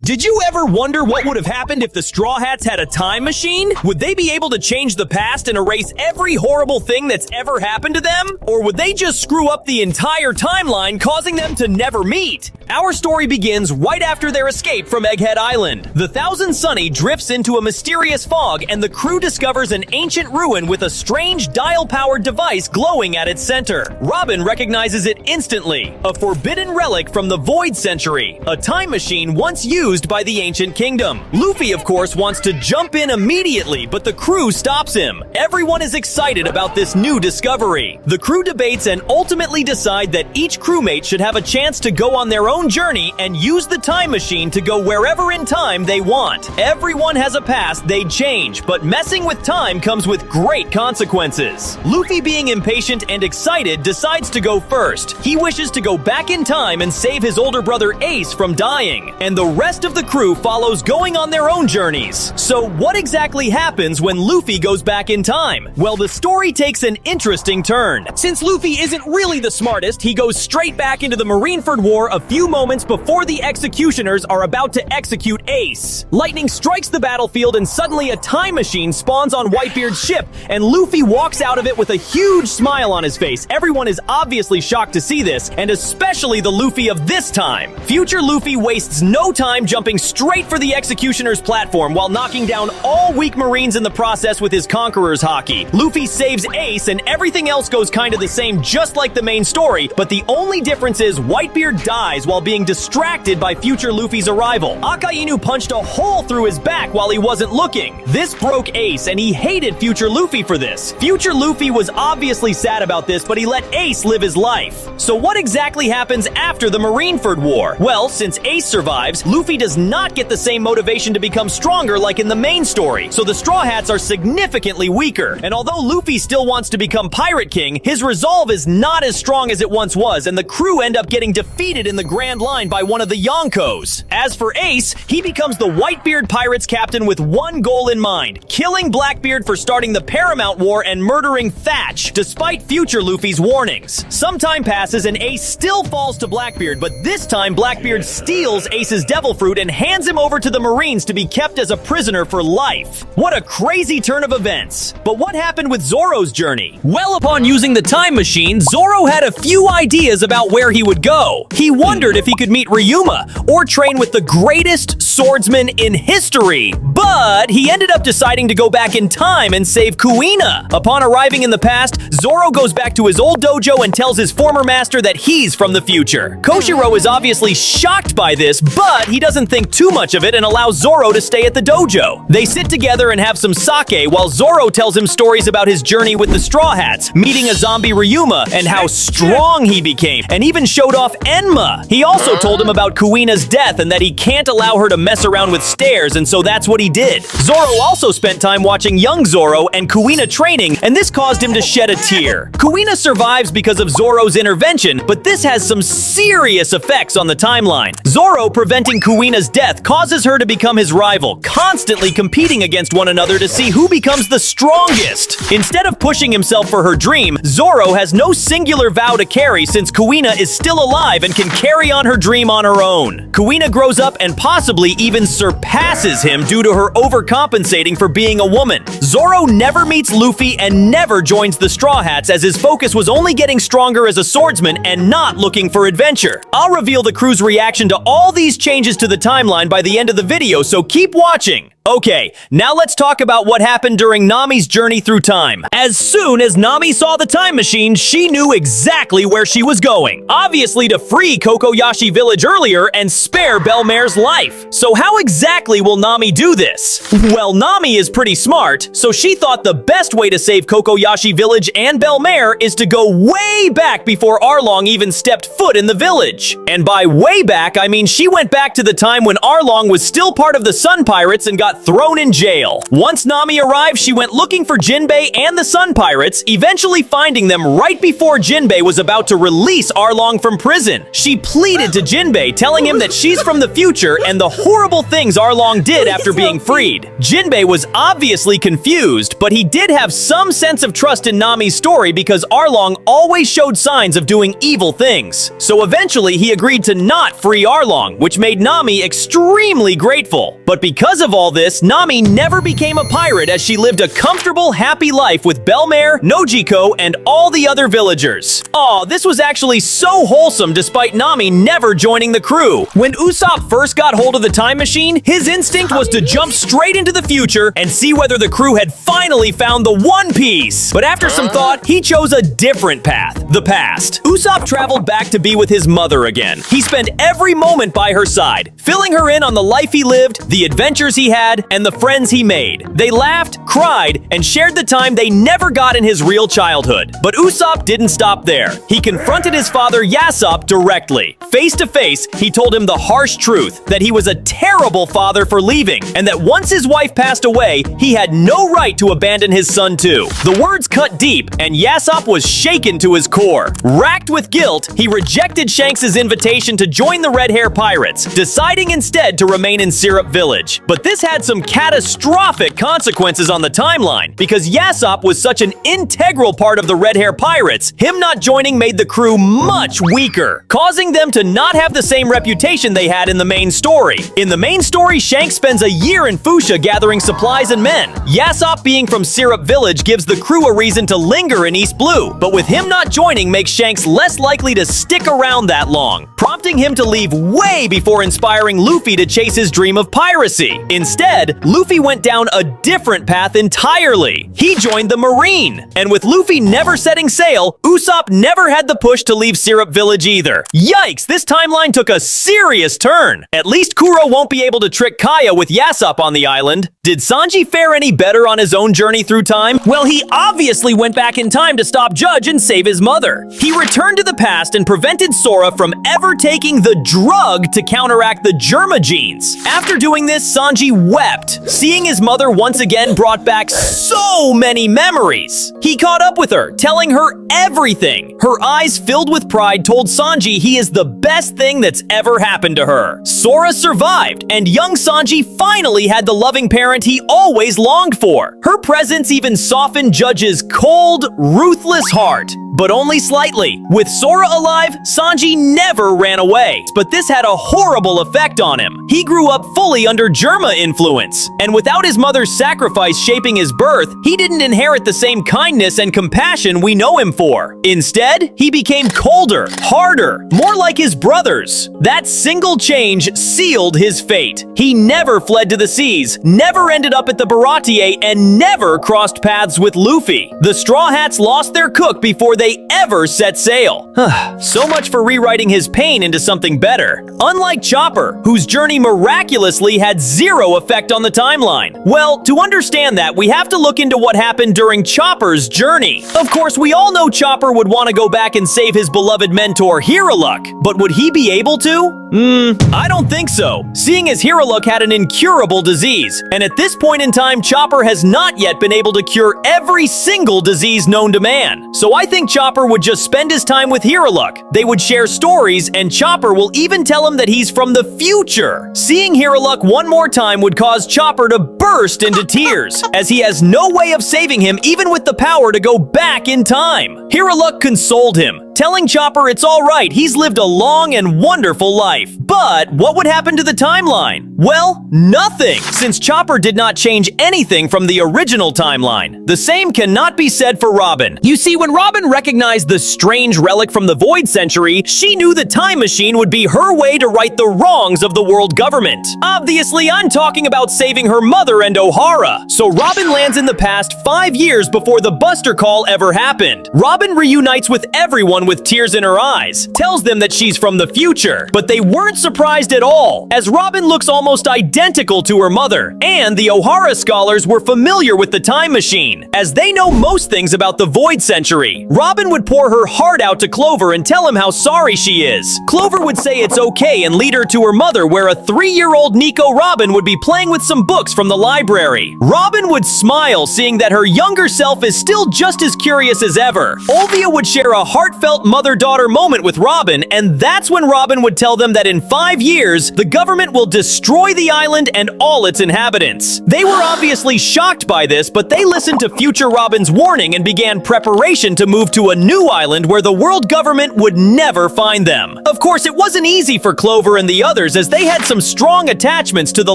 Did you ever wonder what would have happened if the Straw Hats had a time machine? Would they be able to change the past and erase every horrible thing that's ever happened to them? Or would they just screw up the entire timeline, causing them to never meet? Our story begins right after their escape from Egghead Island. The Thousand Sunny drifts into a mysterious fog, and the crew discovers an ancient ruin with a strange dial-powered device glowing at its center. Robin recognizes it instantly, a forbidden relic from the Void Century, a time machine once used by the ancient kingdom. Luffy, of course, wants to jump in immediately, but the crew stops him. Everyone is excited about this new discovery. The crew debates and ultimately decide that each crewmate should have a chance to go on their own journey and use the time machine to go wherever in time they want. Everyone has a past they'd change, but messing with time comes with great consequences. Luffy, being impatient and excited, decides to go first. He wishes to go back in time and save his older brother Ace from dying, and the rest of the crew follows, going on their own journeys. So what exactly happens when Luffy goes back in time? Well, the story takes an interesting turn. Since Luffy isn't really the smartest, he goes straight back into the Marineford War a few moments before the executioners are about to execute Ace. Lightning strikes the battlefield and suddenly a time machine spawns on Whitebeard's ship, and Luffy walks out of it with a huge smile on his face. Everyone is obviously shocked to see this, and especially the Luffy of this time. Future Luffy wastes no time jumping straight for the executioner's platform while knocking down all weak Marines in the process with his Conqueror's Haki. Luffy saves Ace, and everything else goes kinda the same, just like the main story, but the only difference is Whitebeard dies while being distracted by future Luffy's arrival. Akainu punched a hole through his back while he wasn't looking. This broke Ace, and he hated future Luffy for this. Future Luffy was obviously sad about this, but he let Ace live his life. So what exactly happens after the Marineford War? Well, since Ace survives, Luffy does not get the same motivation to become stronger like in the main story, so the Straw Hats are significantly weaker. And although Luffy still wants to become Pirate King, his resolve is not as strong as it once was, and the crew end up getting defeated in the Grand Line by one of the Yonkos. As for Ace, he becomes the Whitebeard Pirates captain with one goal in mind: killing Blackbeard for starting the Paramount War and murdering Thatch, despite future Luffy's warnings. Some time passes and Ace still falls to Blackbeard, but this time Blackbeard steals Ace's Devil Fruit and hands him over to the Marines to be kept as a prisoner for life. What a crazy turn of events. But what happened with Zoro's journey? Well, upon using the time machine, Zoro had a few ideas about where he would go. He wondered if he could meet Ryuma or train with the greatest swordsman in history, but he ended up deciding to go back in time and save Kuina. Upon arriving in the past, Zoro goes back to his old dojo and tells his former master that he's from the future. Koshiro is obviously shocked by this, but he doesn't think too much of it and allows Zoro to stay at the dojo. They sit together and have some sake while Zoro tells him stories about his journey with the Straw Hats, meeting a zombie Ryuma and how strong he became, and even showed off Enma. He also told him about Kuina's death and that he can't allow her to mess around with stairs, and so that's what he did. Zoro also spent time watching young Zoro and Kuina training, and this caused him to shed a tear. Kuina survives because of Zoro's intervention, but this has some serious effects on the timeline. Zoro preventing Kuina's death causes her to become his rival, constantly competing against one another to see who becomes the strongest. Instead of pushing himself for her dream, Zoro has no singular vow to carry since Kuina is still alive and can carry on her dream on her own. Kuina grows up and possibly even surpasses him due to her overcompensating for being a woman. Zoro never meets Luffy and never joins the Straw Hats, as his focus was only getting stronger as a swordsman and not looking for adventure. I'll reveal the crew's reaction to all these changes to the timeline by the end of the video, so keep watching. Okay, now let's talk about what happened during Nami's journey through time. As soon as Nami saw the time machine, she knew exactly where she was going. Obviously to free Kokoyashi Village earlier and spare Belmare's life. So how exactly will Nami do this? Well, Nami is pretty smart, so she thought the best way to save Kokoyashi Village and Belmare is to go way back before Arlong even stepped foot in the village. And by way back, I mean she went back to the time when Arlong was still part of the Sun Pirates and got thrown in jail. Once Nami arrived, she went looking for Jinbe and the Sun Pirates, eventually finding them right before Jinbe was about to release Arlong from prison. She pleaded to Jinbe, telling him that she's from the future and the horrible things Arlong did after being freed. Jinbe was obviously confused, but he did have some sense of trust in Nami's story because Arlong always showed signs of doing evil things. So eventually he agreed to not free Arlong, which made Nami extremely grateful. But because of all this, Nami never became a pirate as she lived a comfortable, happy life with Bellmare, Nojiko, and all the other villagers. Aw, this was actually so wholesome despite Nami never joining the crew. When Usopp first got hold of the time machine, his instinct was to jump straight into the future and see whether the crew had finally found the One Piece. But after some thought, he chose a different path, the past. Usopp traveled back to be with his mother again. He spent every moment by her side, filling her in on the life he lived, the adventures he had, and the friends he made. They laughed, cried, and shared the time they never got in his real childhood. But Usopp didn't stop there. He confronted his father Usopp directly. Face to face, he told him the harsh truth that he was a terrible father for leaving, and that once his wife passed away, he had no right to abandon his son too. The words cut deep, and Usopp was shaken to his core. Racked with guilt, he rejected Shanks' invitation to join the Red Hair Pirates, deciding instead to remain in Syrup Village. But this had some catastrophic consequences on the timeline, because Usopp was such an integral part of the Red Hair Pirates. Him not joining made the crew much weaker, causing them to not have the same reputation they had in the main story. In the main story, Shanks spends a year in Fuchsia gathering supplies and men. Usopp being from Syrup Village gives the crew a reason to linger in East Blue, but with him not joining makes Shanks less likely to stick around that long, prompting him to leave way before inspiring Luffy to chase his dream of piracy. Instead, Luffy went down a different path entirely. He joined the Marine, and with Luffy never setting sail, Usopp never had the push to leave Syrup Village either. Yikes, this timeline took a serious turn. At least Kuro won't be able to trick Kaya with Usopp on the island. Did Sanji fare any better on his own journey through time? Well, he obviously went back in time to stop Judge and save his mother. He returned to the past and prevented Sora from ever taking the drug to counteract the Germa genes. After doing this, Sanji wept. Seeing his mother once again brought back so many memories. He caught up with her, telling her everything. Her eyes filled with pride told Sanji he is the best thing that's ever happened to her. Sora survived, and young Sanji finally had the loving parent he always longed for. Her presence even softened Judge's cold, ruthless heart, but only slightly. With Sora alive, Sanji never ran away, but this had a horrible effect on him. He grew up fully under Germa influence, and without his mother's sacrifice shaping his birth, he didn't inherit the same kindness and compassion we know him for. Instead, he became colder, harder, more like his brothers. That single change sealed his fate. He never fled to the seas, never ended up at the Baratie, and never crossed paths with Luffy. The Straw Hats lost their cook before they ever set sail. So much for rewriting his pain into something better. Unlike Chopper, whose journey miraculously had zero effect on the timeline. Well, to understand that, we have to look into what happened during Chopper's journey. Of course, we all know Chopper would want to go back and save his beloved mentor, Hiraluk, but would he be able to? I don't think so, seeing as Hiraluk had an incurable disease, and at this point in time, Chopper has not yet been able to cure every single disease known to man. So I think Chopper would just spend his time with Hiraluk. They would share stories, and Chopper will even tell him that he's from the future. Seeing Hiraluk one more time would cause Chopper to burst into tears, as he has no way of saving him even with the power to go back in time. Hiraluk consoled him, telling Chopper it's all right, he's lived a long and wonderful life. But what would happen to the timeline? Well, nothing, since Chopper did not change anything from the original timeline. The same cannot be said for Robin. You see, when Robin recognized the strange relic from the Void Century, she knew the time machine would be her way to right the wrongs of the world government. Obviously, I'm talking about saving her mother and Ohara. So Robin lands in the past 5 years before the Buster Call ever happened. Robin reunites with everyone with tears in her eyes, tells them that she's from the future, but they weren't surprised at all, as Robin looks almost identical to her mother, and the Ohara scholars were familiar with the time machine, as they know most things about the Void Century. Robin would pour her heart out to Clover and tell him how sorry she is. Clover would say it's okay and lead her to her mother, where a 3-year-old Nico Robin would be playing with some books from the library. Robin would smile, seeing that her younger self is still just as curious as ever. Olvia would share a heartfelt mother-daughter moment with Robin, and that's when Robin would tell them that in 5 years, the government government will destroy the island and all its inhabitants. They were obviously shocked by this, but they listened to future Robin's warning and began preparation to move to a new island where the world government would never find them. Of course, it wasn't easy for Clover and the others as they had some strong attachments to the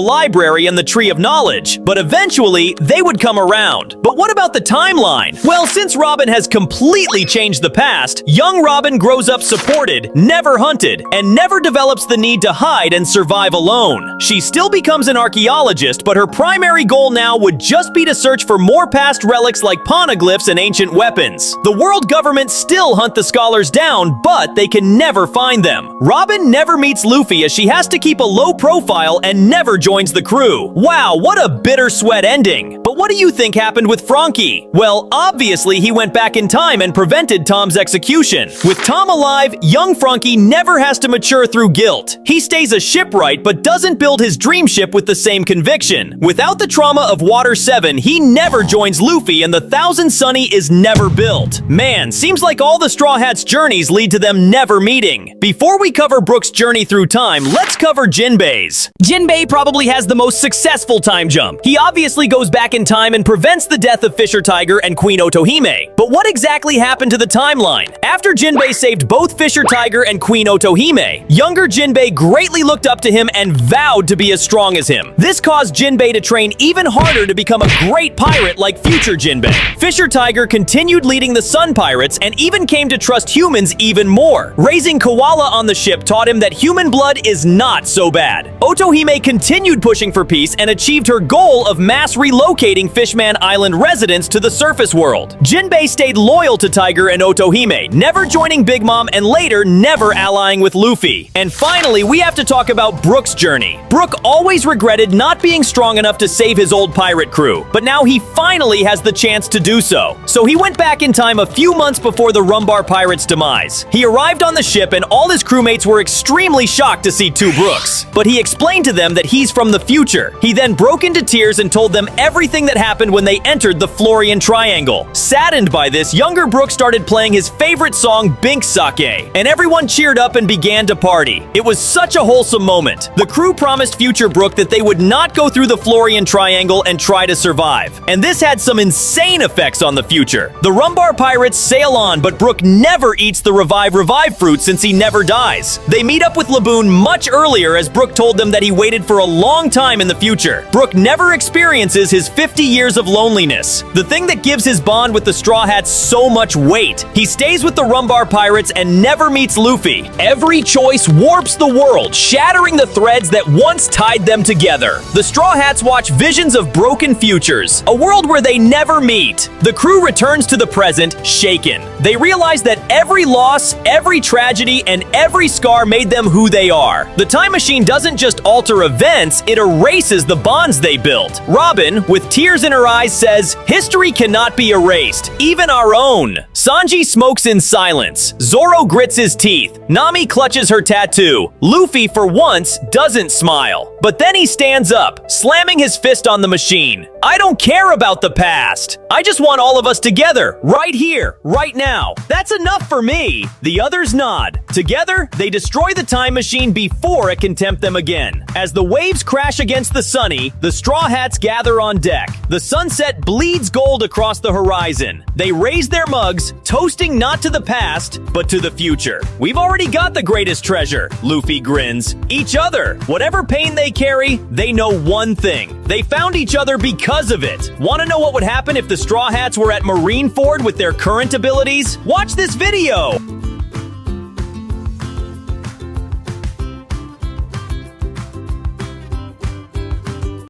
library and the Tree of Knowledge, but eventually they would come around. But what about the timeline? Well, since Robin has completely changed the past, young Robin grows up supported, never hunted, and never develops the need to hide and survive alone. She still becomes an archaeologist, but her primary goal now would just be to search for more past relics like poneglyphs and ancient weapons. The world government still hunt the scholars down, but they can never find them. Robin never meets Luffy as she has to keep a low profile and never joins the crew. Wow, what a bittersweet ending. But what do you think happened with Franky? Well, obviously he went back in time and prevented Tom's execution. With Tom alive, young Franky never has to mature through guilt. He stays a shipwright but doesn't build his dream ship with the same conviction. Without the trauma of Water 7, he never joins Luffy and the Thousand Sunny is never built. Man, seems like all the Straw Hats' journeys lead to them never meeting. Before we cover Brook's journey through time, let's cover Jinbe's. Jinbe probably has the most successful time jump. He obviously goes back in time and prevents the death of Fisher Tiger and Queen Otohime. But what exactly happened to the timeline? After Jinbe saved both Fisher Tiger and Queen Otohime, younger Jinbe greatly looked up to him and vowed to be as strong as him. This caused Jinbe to train even harder to become a great pirate like future Jinbe. Fisher Tiger continued leading the Sun Pirates and even came to trust humans even more. Raising Koala on the ship taught him that human blood is not so bad. Otohime continued pushing for peace and achieved her goal of mass relocating Fishman Island residents to the surface world. Jinbe stayed loyal to Tiger and Otohime, never joining Big Mom and later never allying with Luffy. And finally, we have to talk about Brook's journey. Brook always regretted not being strong enough to save his old pirate crew, but now he finally has the chance to do so. So he went back in time a few months before the Rumbar Pirates' demise. He arrived on the ship and all his crewmates were extremely shocked to see two Brooks. But he explained to them that he's from the future. He then broke into tears and told them everything that happened when they entered the Florian Triangle. Saddened by this, younger Brook started playing his favorite song, Bink Sake, and everyone cheered up and began to party. It was such a wholesome moment. The crew promised future Brook that they would not go through the Florian Triangle and try to survive. And this had some insane effects on the future. The Rumbar Pirates sail on, but Brook never eats the Revive fruit since he never dies. They meet up with Laboon much earlier as Brook told them that he waited for a long time in the future. Brook never experiences his 50 years of loneliness, the thing that gives his bond with the Straw Hats so much weight. He stays with the Rumbar Pirates and never meets Luffy. Every choice warps the world, shattering the threads that once tied them together. The Straw Hats watch visions of broken futures, a world where they never meet. The crew returns to the present, shaken. They realize that every loss, every tragedy, and every scar made them who they are. The time machine doesn't just alter events, it erases the bonds they built. Robin, with tears in her eyes, says, "History cannot be erased, even our own." Sanji smokes in silence. Zoro grits his teeth. Nami clutches her tattoo. Luffy, for once, doesn't smile. But then he stands up, slamming his fist on the machine. "I don't care about the past. I just want all of us together, right here, right now. That's enough for me." The others nod. Together, they destroy the time machine before it can tempt them again. As the waves crash against the Sunny, the Straw Hats gather on deck. The sunset bleeds gold across the horizon. They raise their mugs, toasting not to the past, but to the future. "We've already got the greatest treasure," Luffy grins. "Each other. Whatever pain they carry, they know one thing. They found each other because of it." Want to know what would happen if the Straw Hats were at Marineford with their current abilities? Watch this video!